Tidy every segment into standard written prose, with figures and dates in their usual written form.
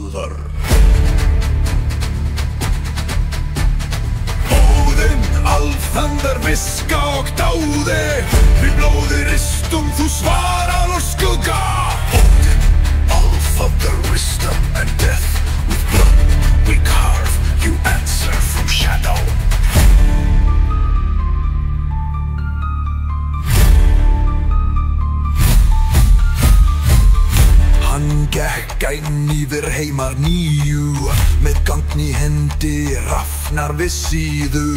þjóðar. Óðinn, alþandar, viska og dáði, við blóði ristum þú svarar og skugga. Óðinn, alþandar, wisdom and death, with blood we carve, you answer from shadow. Hann gekk inn yfir heimar nýju, með gangn í hendi, rafnar við síðu.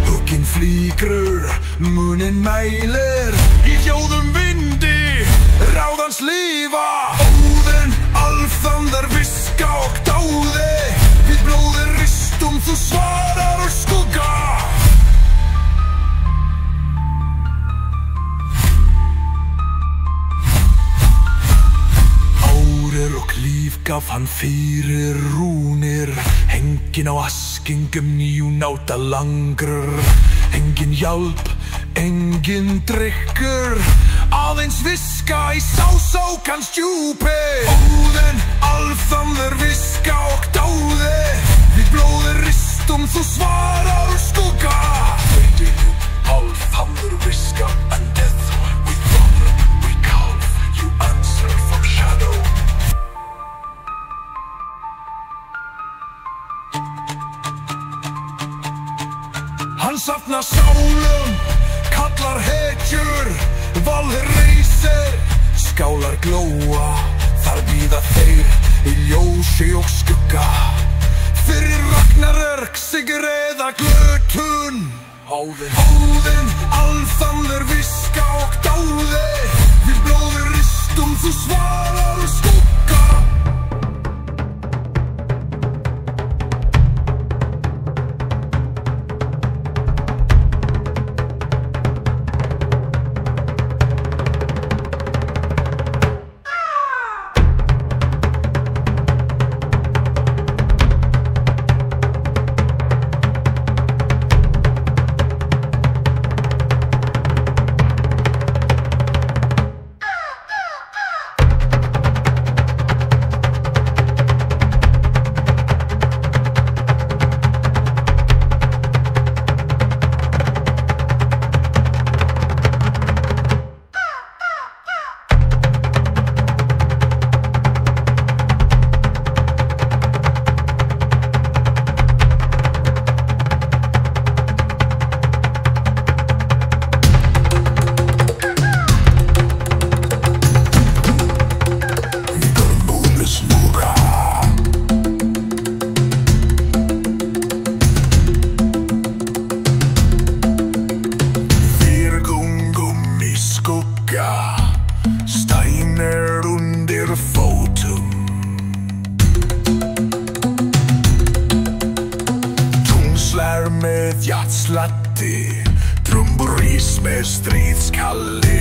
Huginn flýgrur, muninn mælir, í hljóðum vindi, ráðans lífa. Óðinn, alþandar, viska og dáði, við blóði ristum þú svarar og skugga. Og líf gaf hann fyrir rúnir, hengin á askingum nýjúnáta langrur. Engin hjálp, engin drykkur, aðeins viska í sásókans djúpi. Óðinn, alþandar, viska og dáði, við blóði ristum þú svarar og skugga. Óðinn, alþandar, viska and death, with blood we carve, you answer from shadow. Hann safnar sálum, kallar hetjur, valur reisir, skálar glóa. Þar bíða þeir í ljósi og skugga, fyrir ragnarök, sigur eða glötun. Óðinn, alþandar, viska og dáði, við blóði ristum þú svarar og skugga. Steinir undir fótum, tungslær með hjartsladdi, trumburís með stríðskalli.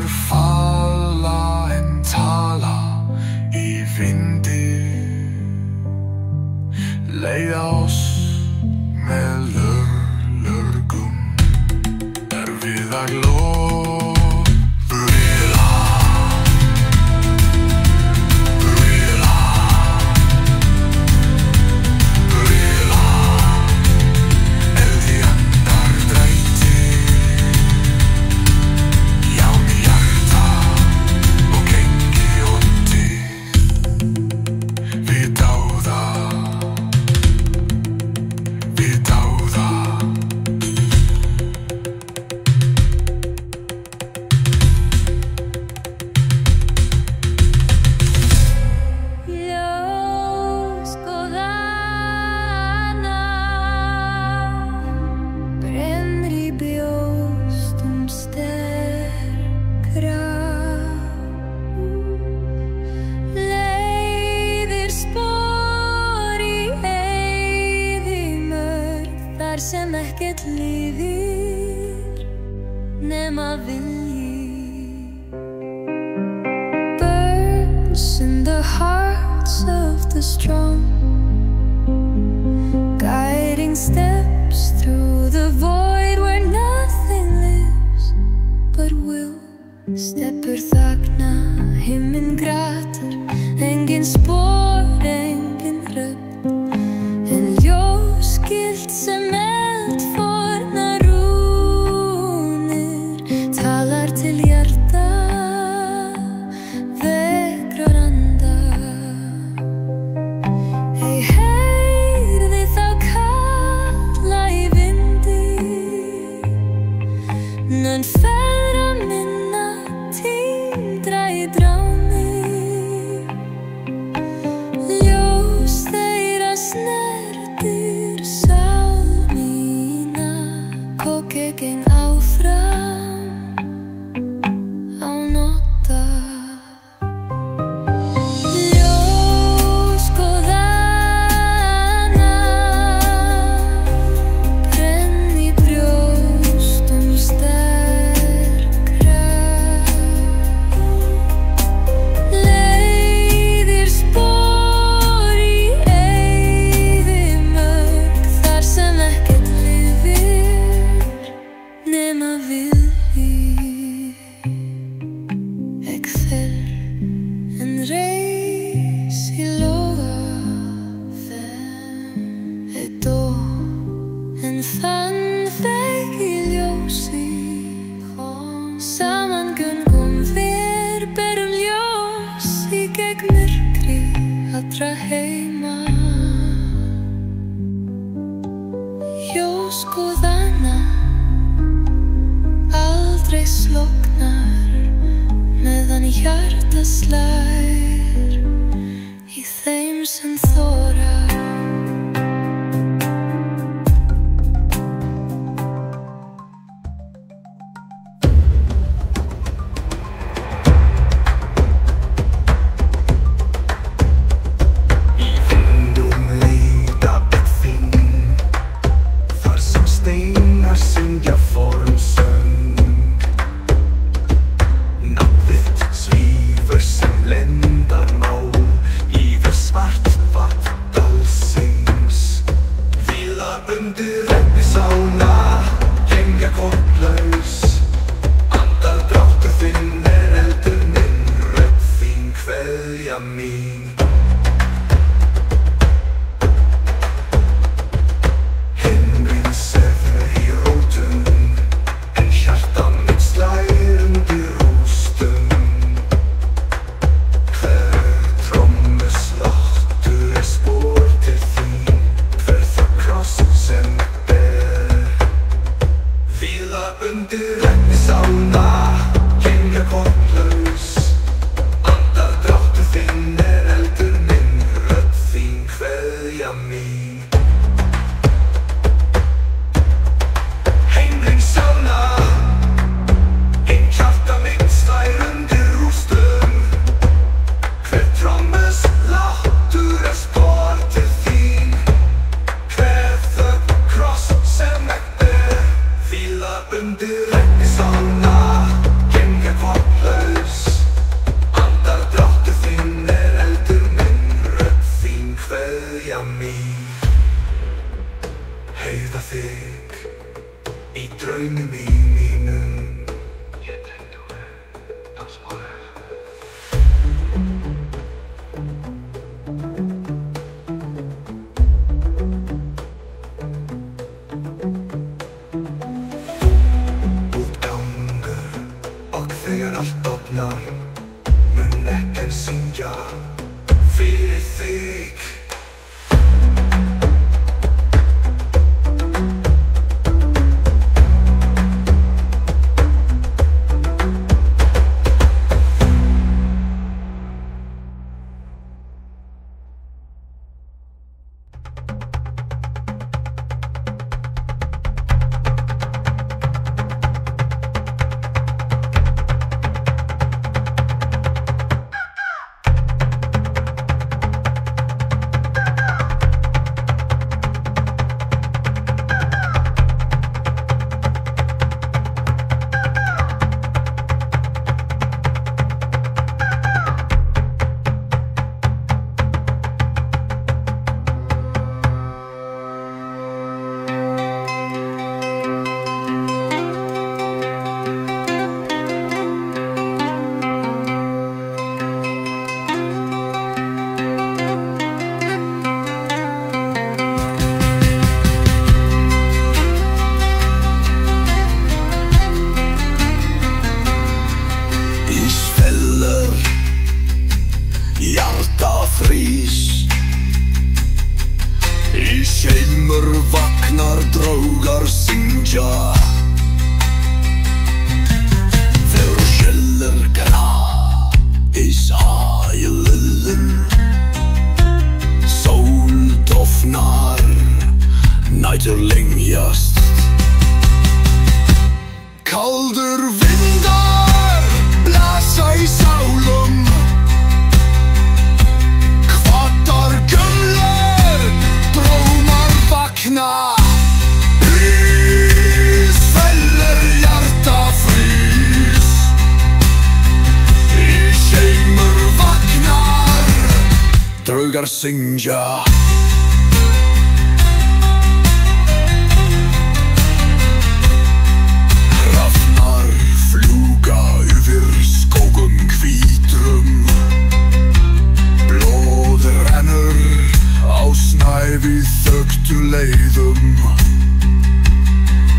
falla en tala í vindi, leiða oss með lörgum, erfiða glóð. Sem ekkert lifir nema vilji. Burns in the hearts of the strong, guiding steps through the void where nothing lives but will. Steppur þagna, himinn grátur, engin spor, engin rödd, en ljósgilt sem en feðra minna tíndra í dráni. Ljós þeirra snertir sál mína, og ég geng áfram án ótta. Ljós góðanna brenn í brjóstum þann veg í ljósi. Saman göngum við, berum ljós í gegn myrkri allra heima. Ljós góðanna aldrei sloknar meðan hjarta slær í þeim sem þora. Undir regnisána, gengja kollaus, andardráttur þinn eldur minn, rödd þín kveðja mín. Himinn sefur í rótum, en hjarta mitt slær undir rústum. Hver trommusláttur spor til þín, hver það kross sem ber. Víða undir regnisána, gengja kollaus, andardráttur þinn eldur minn, rödd þín kveðja mín. Heimlingssána, ein hjarta mitt slær undir rústum. Hver trommusláttur spor til þín, hver það kross sem ber. Víða undir regnisána, gengja kollaus. þegar allt opnar, mun ekkert syngja fyrir þig. Í seimur vaknar draugar syngja, þegar skellir gana í sælullum. Sól dofnar, nætur lengjast, kaldur vindar blasa í sálum. Kvartar gömler drómar vakna, ís fellur hjarta frýs. Í seimur vaknar draugar syngja. Hrafnar fljúga yfir skógum hvítrum, blóð rennur á snævi þöktu leiðum.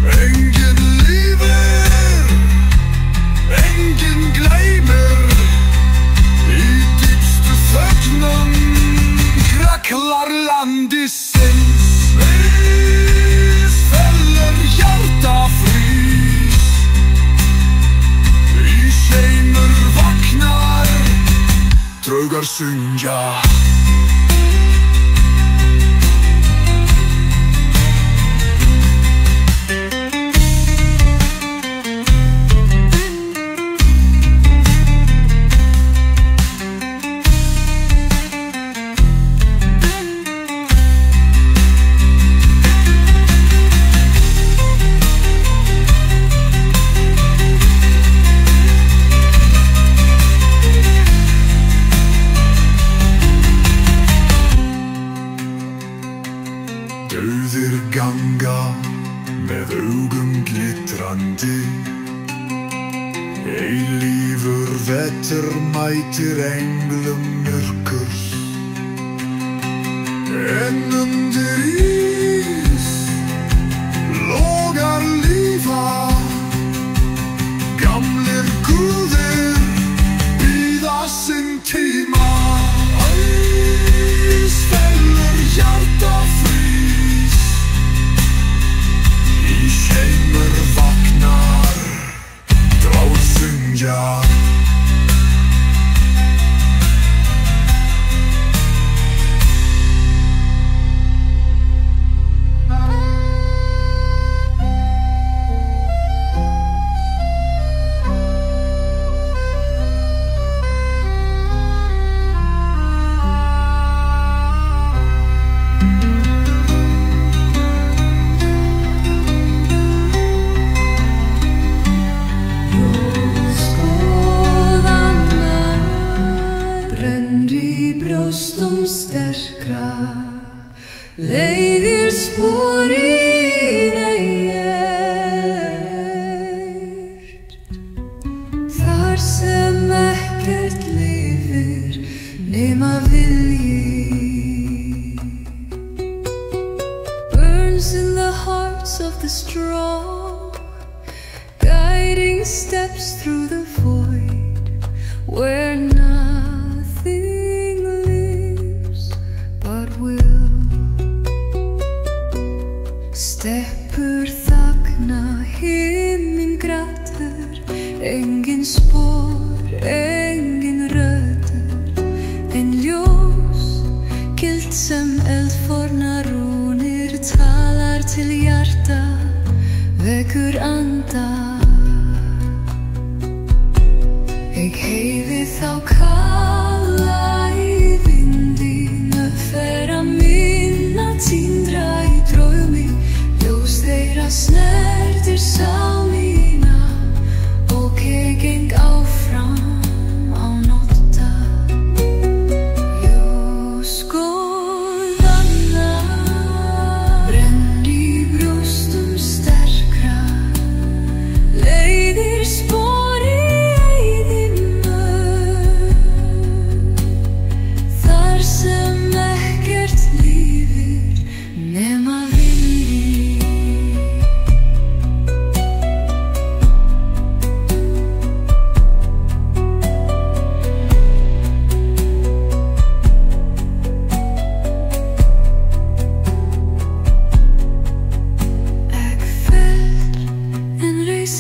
Enginn lifir, enginn gleymir, í dýpstu þögnum kraklar landisins. Ís fellur hjarta frýs, í seimur vaknar draugar syngja. Dauðir ganga með augum glitrandi, eilífur vetur mætir englum myrkurs. En undir ís logar lífa, gamlir guðir bíða sinn tíma. Ís fellur hjarta frýs, í seimur vaknar draugar syngja. Leiðir spor í reyrt, þar sem ekkert lifir nema vilji. Burns in the hearts of the strong, guiding steps through the void. engin spor, engin rödd, en ljós, gilt sem eldfornar rúnir, talar til hjarta, vekur anda. Ég heyri þá kalla í vindinu, fer að minna týndra í draumi, ljós þeirra snertir sál mína og ég geng áfram án ótta. Ljós góðanna brenn í brjóstum sterkra, leiðir spor í eyðimörk, þar sem ekkert lifir nema vilji.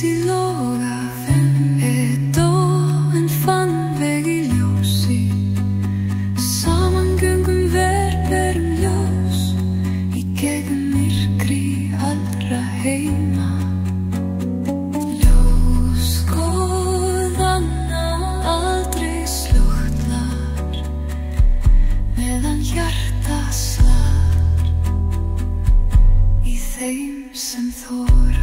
Í loga, dó en fann veg í ljósi, saman göngum berum ljós í gegnum myrkri allra heima. Ljós góðanna aldrei slúttlar, meðan hjarta slær í þeim sem þora.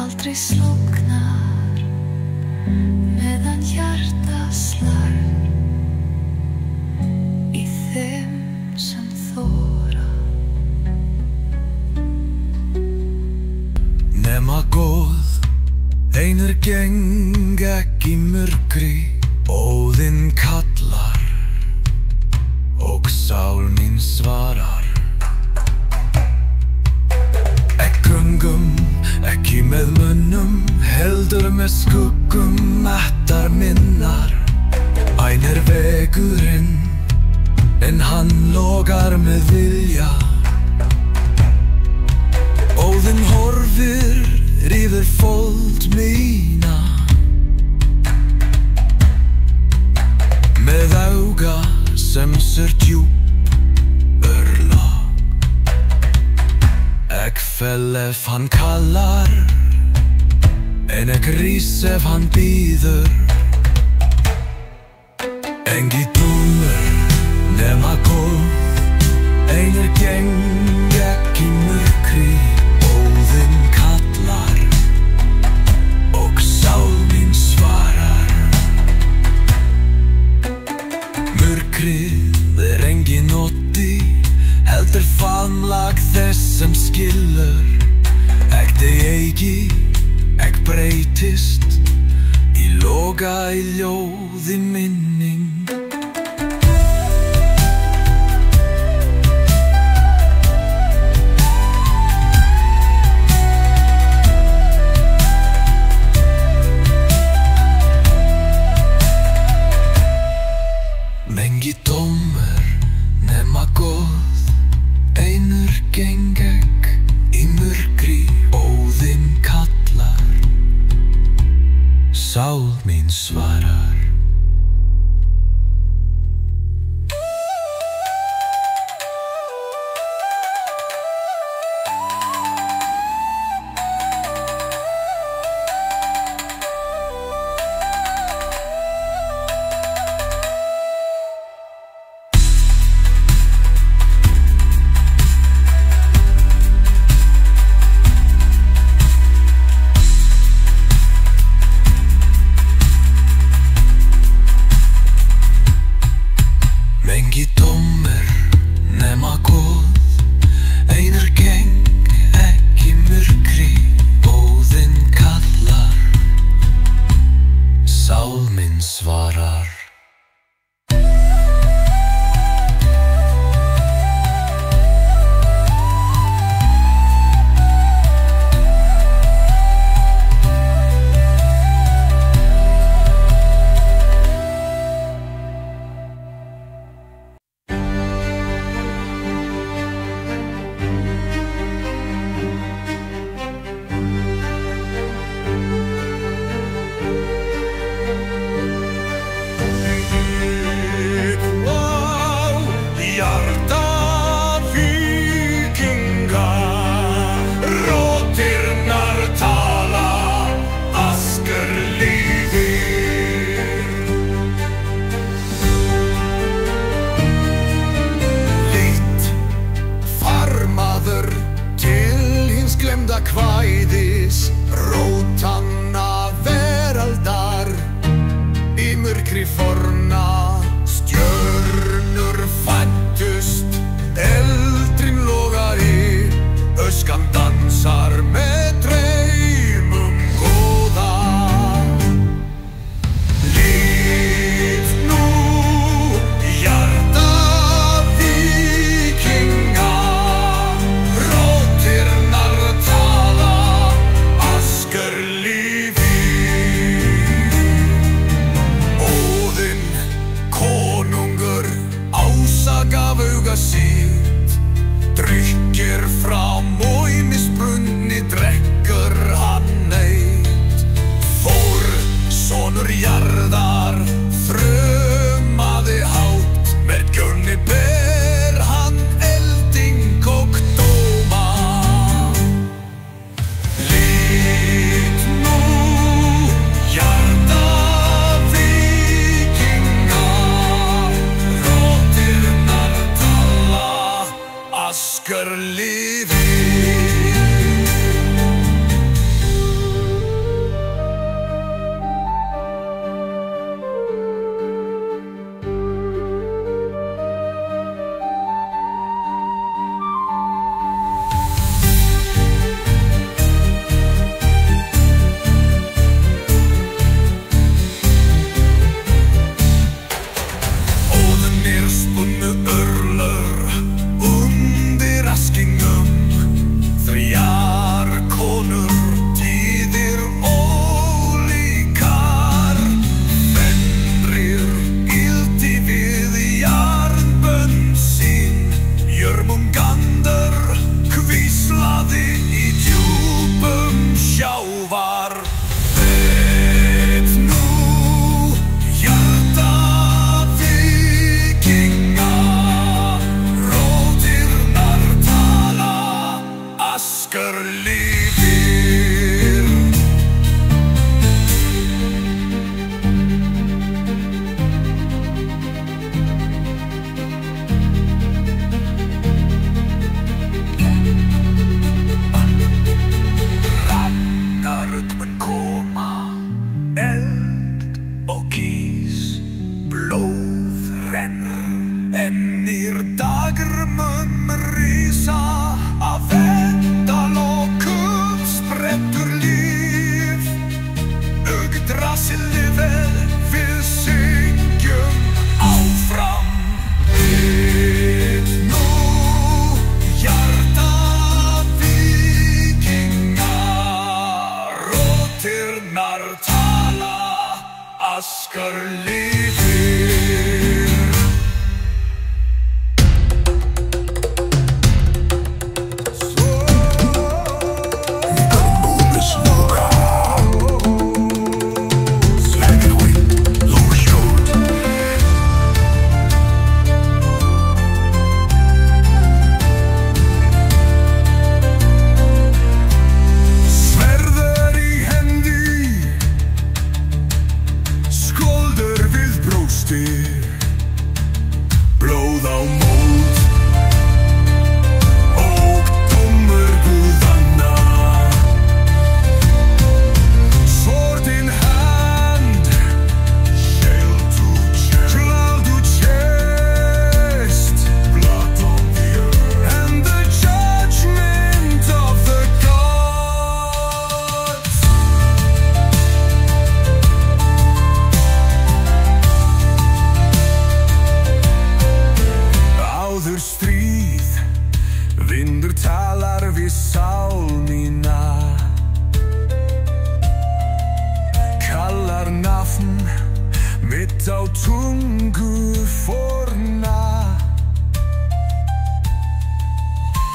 Aldrei slóknar, meðan hjarta slær í þeim sem þora. Nema góð, einir geng ekki myrkri, óðinn kallar og sál mín svarar. Ekki með munnum, heldur með skuggum, mettar minnar. Ein vegurinn, en hann logar með vilja. Óðinn horfir yfir fold mína, með auga sem sér djúp örla. Ek fel ef hann kallar, en ek rís ef hann bíður. Engi dómur nema góð, einir geng ekki myrkri, óðinn kallar og sál mín svarar. Myrkrið engin ótti, heldur faðmlag þess sem skilur. Ek þig eigi, ek breytist í loga í ljóði minning. Mengi dómur nema góð, einur geng ek í myrkri, óðinn kallar, sál mín svarar. auga sitt. Drykkir fram og í mismunni drekkur hann eitt. Þór, sonur jarðar, þrumaði hátt. Með gjörni ber hann elding og dóma. Lít nú, hjarta víkinga, rótirnar tala, Askar lifir. Óðnir spunnu örlur undir askingum. Þrjár konur, tíðir ólíkar. Fenrir yldi við jarnbönd sín. Jörmungander hvíslaði í djúpum sjávar. Þett nú, hjarta víkinga, rótirnar tala, Askar lifir. Ragnarök mun koma, eld og gís, blóð rennur, ennir dagur mun rísa. Af endalokum sprettur líf. Yggdrasil lifir, við syngjum áfram. Lít nú, hjarta víkinga, rótirnar tala, Askar lifir. Sverðir í hendi, skjöldur við brjósti. Blóð á mold og dómur guðanna. Sword in hand, cloud to chest, blood on the earth, and the judgment of the gods. Áður stríð, vindur talar við sál mína. Kallar nafn mitt á tungu forna.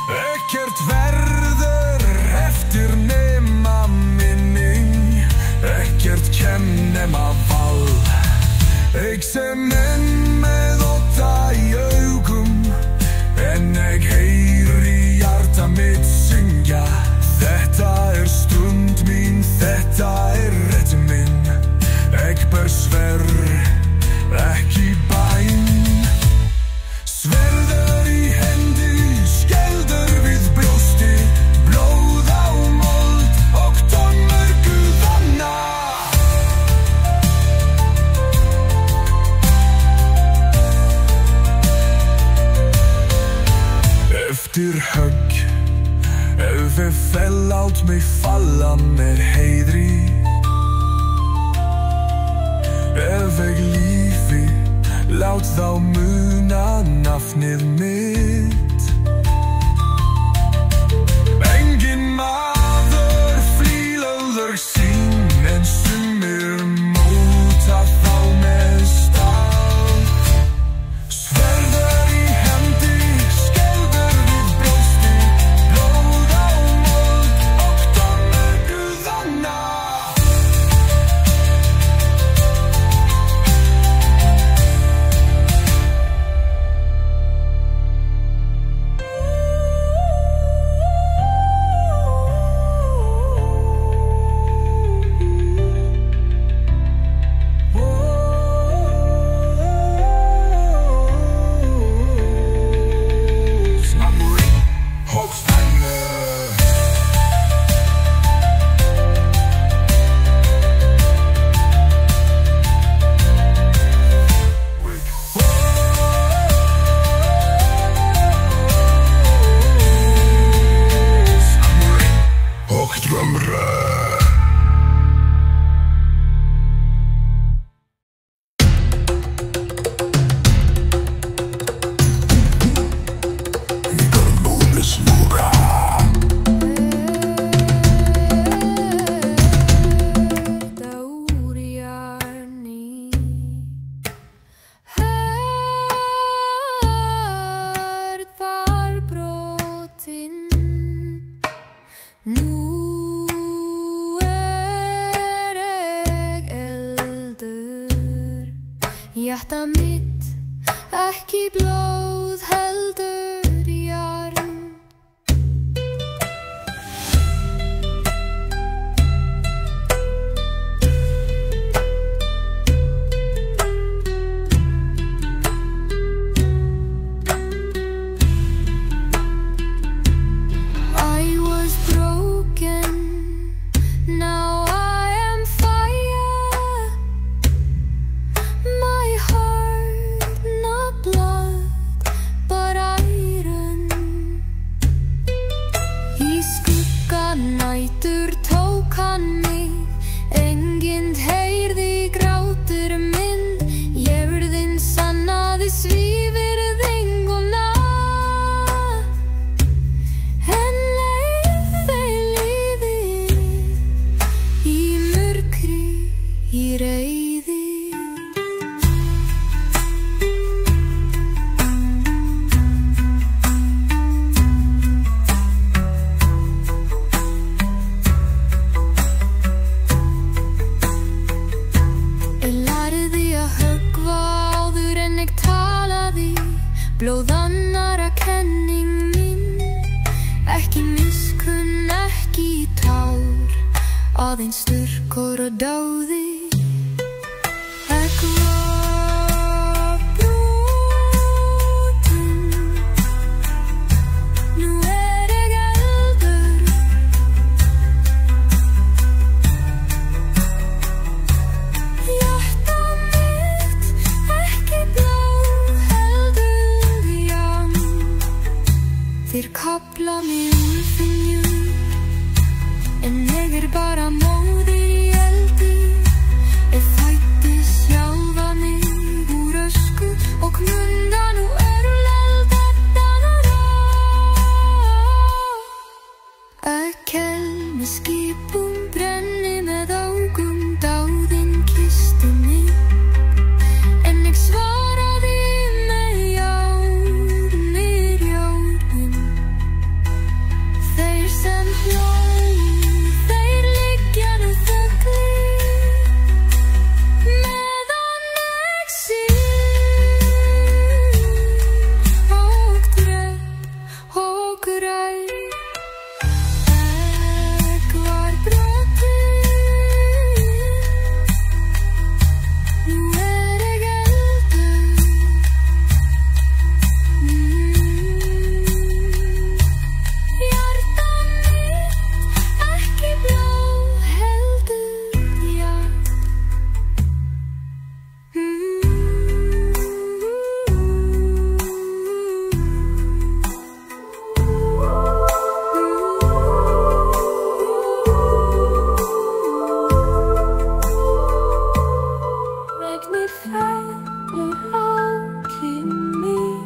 Ekkert verður eftir nema minning. Ekkert kem nema vald. Ég sem enn með ótta í augum, en ég heyri hjarta mitt syngja. Þetta stund mín, þetta rétt minn. Ég ber sverð, ekki bæn. Sverðir í hendi, skjöldur við brjósti. Blóð á mold og dómur guðanna. Eftir högg, ef ég fell lát mig falla með heiðri. Ef ég lífi, lát þá muna nafnið mitt. Enginn maður flýlaður sín, en sumir móta þá með stál. Sverðir í hendi, ekki blóð heldur járn. I was broken, now I am fire. My heart, not blood, but iron. Í skugga nætur tók hann mig, enginn heyrði grátur minn. Jörðin sannaði svívirðinguna, en leið þeir líði í myrkri, í reiði. Ég lærði að höggva áður en ég talaði, blóð annarra kenning mín. Ekki miskunn, ekki tár, aðeins styrkur og dáði. Ég var brotin, nú ég eldur. Hjarta mitt, ekki blóð heldur járn. Þeir kafla mig úlfinjur, en ég bara móðir í eldi. Ég fæddi sjálfa mig úr ösku og knunda, nú hún eldar. Ekkel með skipum brenni með augum, dáðinn kyssti mig, en ég svaraði með járnir járnum. Þeir sem hlógu, þeir liggja nú þöglir, meðan ég síg og drep og græt. Ég var brotin, nú ég eldur. Hjarta mitt, ekki blóð heldur járn. Regnið fellur á kinn mín,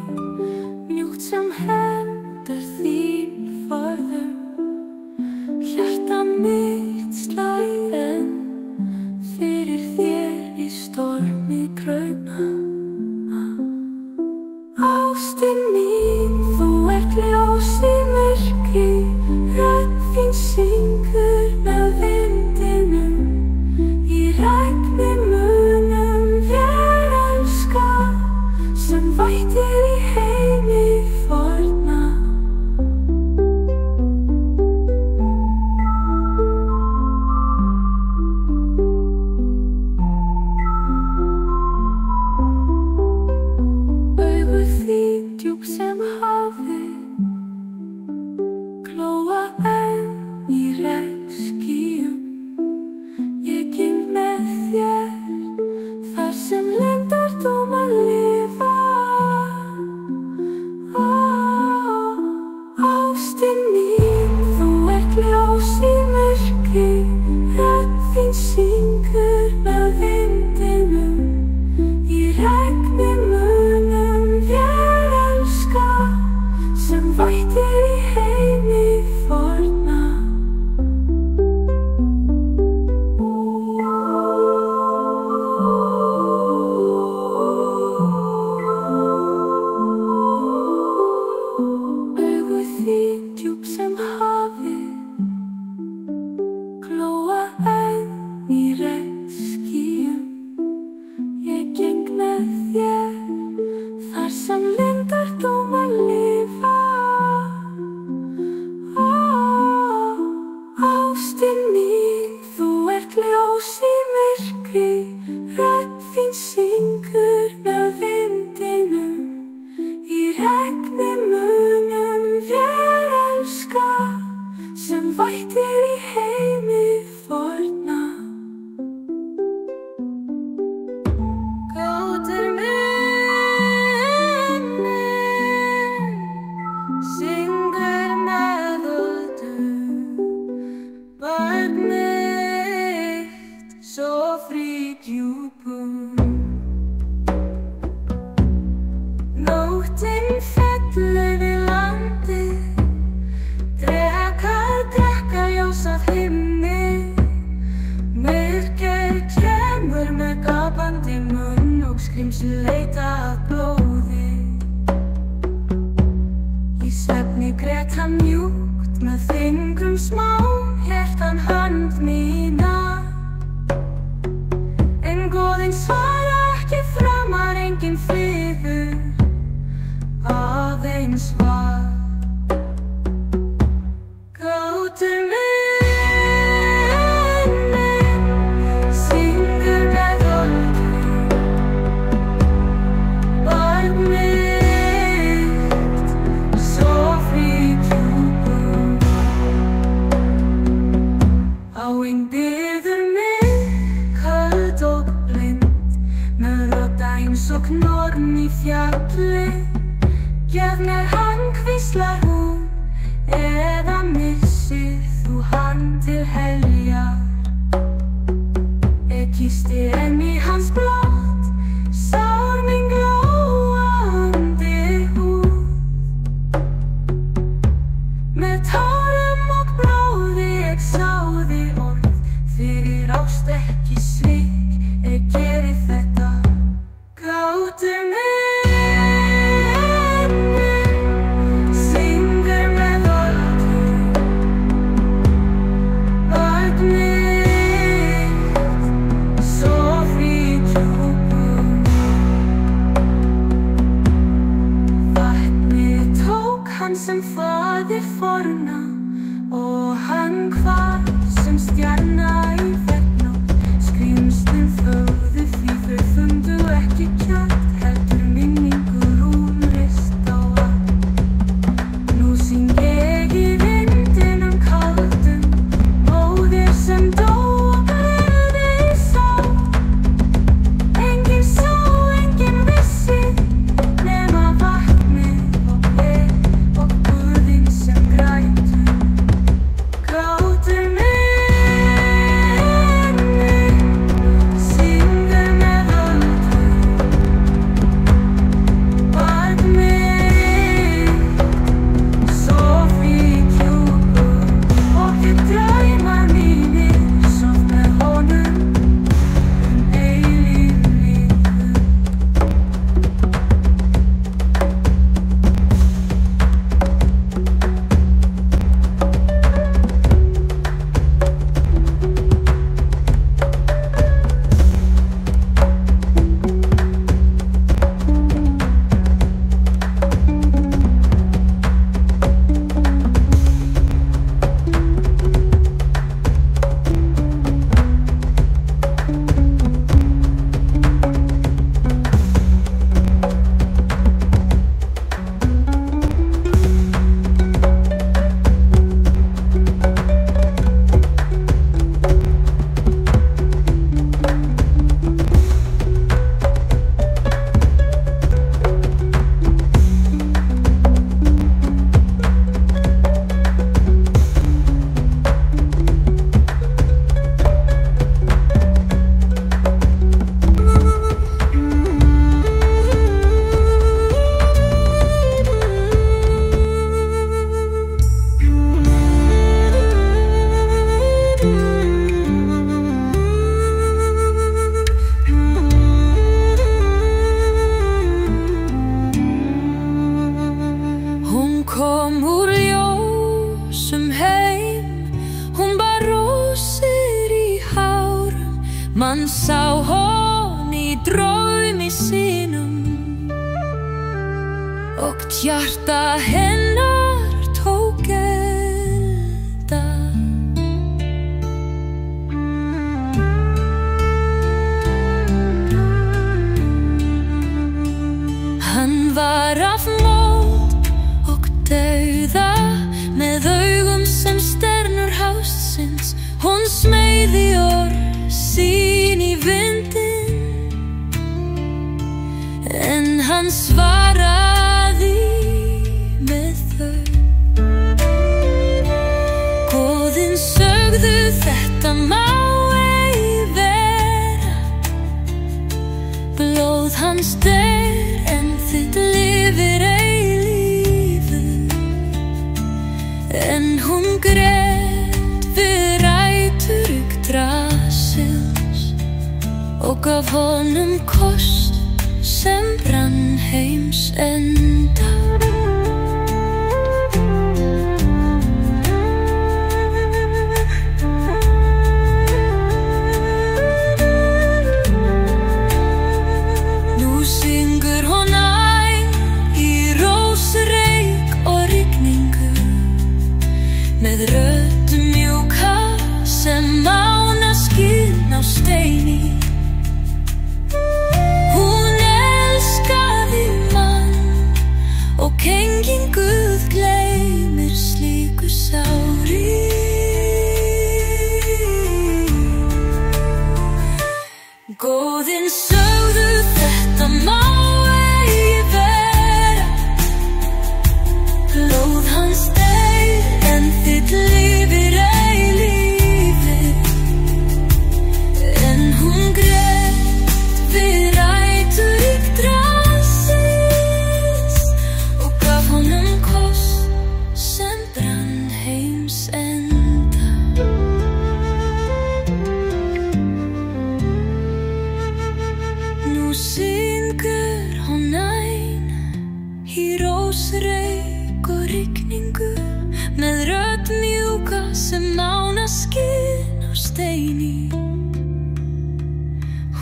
mjúkt sem hendur þín forðum. Hjarta mitt slær enn fyrir þér í stormi krauna. Ástin mín, þú ert ljós í myrkri, rödd þín syngur með vindinum. Í regni munum ég elska, sem vættir í heimi forna. Augu þín djúp sem hafið, glóa enn í regnskýjum. Ég geng með þér, þar sem leyndardómar lifa. Nóttin fellur við landið, drekar drekka ljósað himni. Myrkrið kemur með gapandi munn og skrímsli leita að blóði. Í svefni grét hann mjúkt með fingrum smá, hélt hann hönd mína. En goðin svara ekki framar, enginn friður, aðeins var. Gátur minni syngur með öllu, barn mitt sof í djúpum. Áin biður mig, köld og blind, með rödd eins og norn í fjalli. Gef mér hann, hvíslar hún, eða missir þú hann til heljar. Ég kyssti enn í hans blót, sár mín glóandi húð. Með tárum og blóði ég sáði orð, fyrir ást ekki svik, ég geri þetta. Gátur minni syngur með öllu, barn mitt sof í djúpum. Vatnið tók hann sem faðir forna, og hann hvarf sem stjarna í veggnótt. Skrímslin þögðu því þau fundu ekki kjark, heldur minningu rúmrist á vatn. Nú syng ég í vindinum kaldum, móðir sem dó og gleði sá. Enginn sá, enginn vissi, nema vatnið og ég og guðin sem grætur. Gátur minni syngur með öllu, barn mitt sof í djúpum. Og ég draumar mínir sof með honum eilífð. Hún kom úr ljósum heim, hún bar rósir í hárum. Mann sá hon í draumi sínum, og hjarta hennar tók enda. Hann var af mót og dauða, með augum sem sternur hásins. Hún smeygði orð sín í vindinn, en hann svaraði með þau. Goðin sögðu þetta má ei vera, blóð hans deyr en þitt lifir gaf honum kost sem brann heims enda. Nú syngur hún æ í rósreyk og rigningu með rödd mjúka sem mánaskinn á steini. Hún elskaði mann og enginn Guð gleymir slíku sári. Góðin sögðu þetta má eigi vera, blóð hans deyr en þitt lifir eilífið. En hún grét við rætur yggdrasins og gaf honum kost sem brann heims enda. Nú syngur hún æn í rósreyk og rigningu með rödd mjúka sem mánaskinn á steini.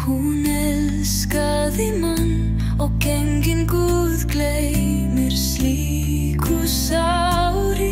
Hún elskaði mann og enginn Guð gleymir slíku sári.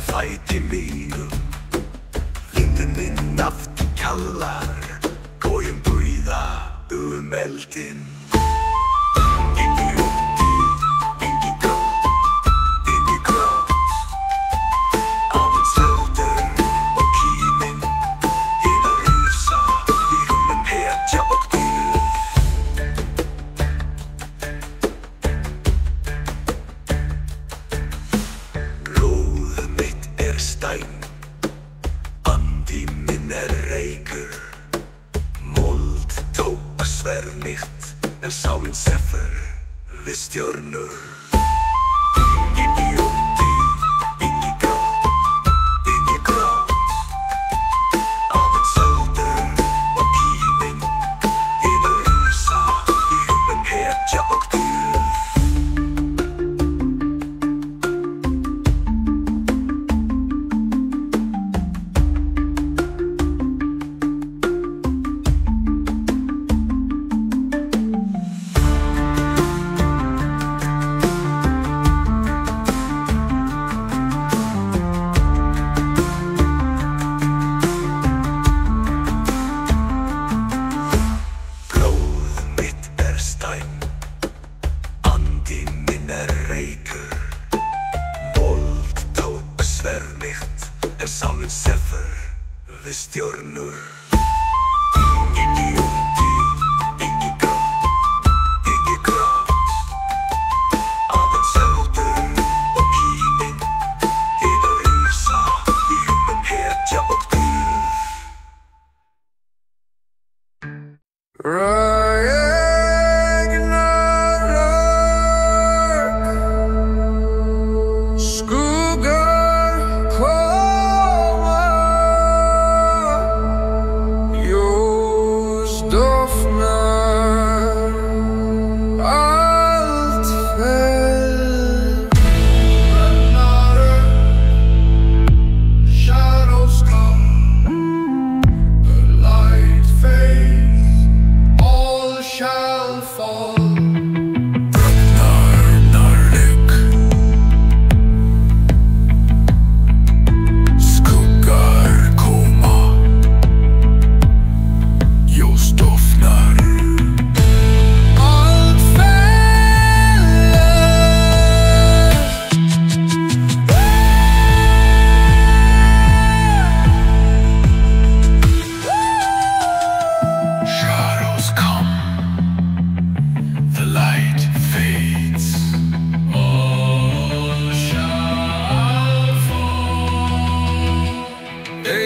Fæti mínum, vindin minn aftur kallar, gójum búða eldinn. Inni úti, inni grót, inni grót, aðeins öldur og kíminn, hina risa, í rúmum hetja og dýr. Stein, andi minn reykur, mold tók sverð mitt, en sálin sefur við stjörnur. Inni úti, inni grót, aðeins öldur og kíminn, hina risa, í rúmum hetja og dýr. Sálin sefur við stjörnur. Inni úti, inni grót, aðeins öldur og kíminn, hina risa, í rúmum hetja og dýr.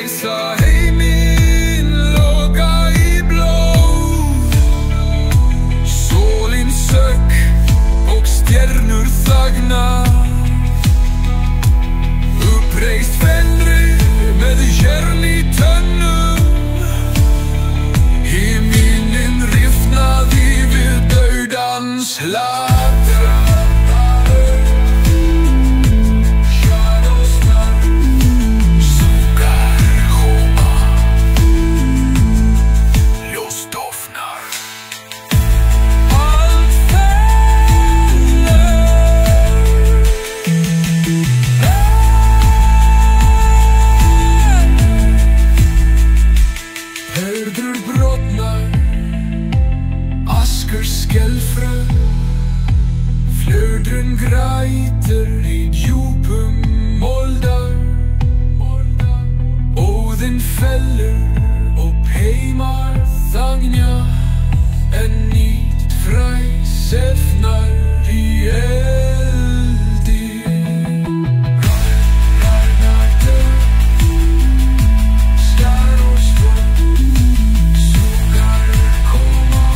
leysa heiminn loka í blóð. Sólin sökk og stjörnur þagna. Uppreist fenrir með jörn í tönnum. Himinn rifnaði við dauðans hlatra. Flöðrun grætur í djúpum moldar. Óðinn fellur og heimar þagna, en nýtt fræ sefnar í eldi. Rærnar dögg, skar og svörn, sugar koma.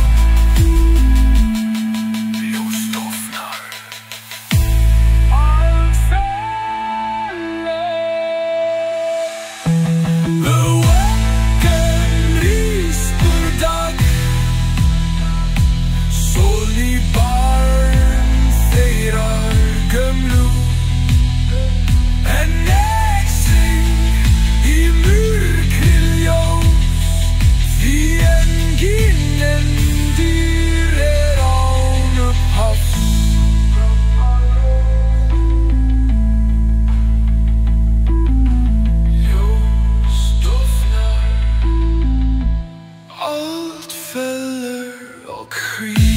Allt fellur og hvílir.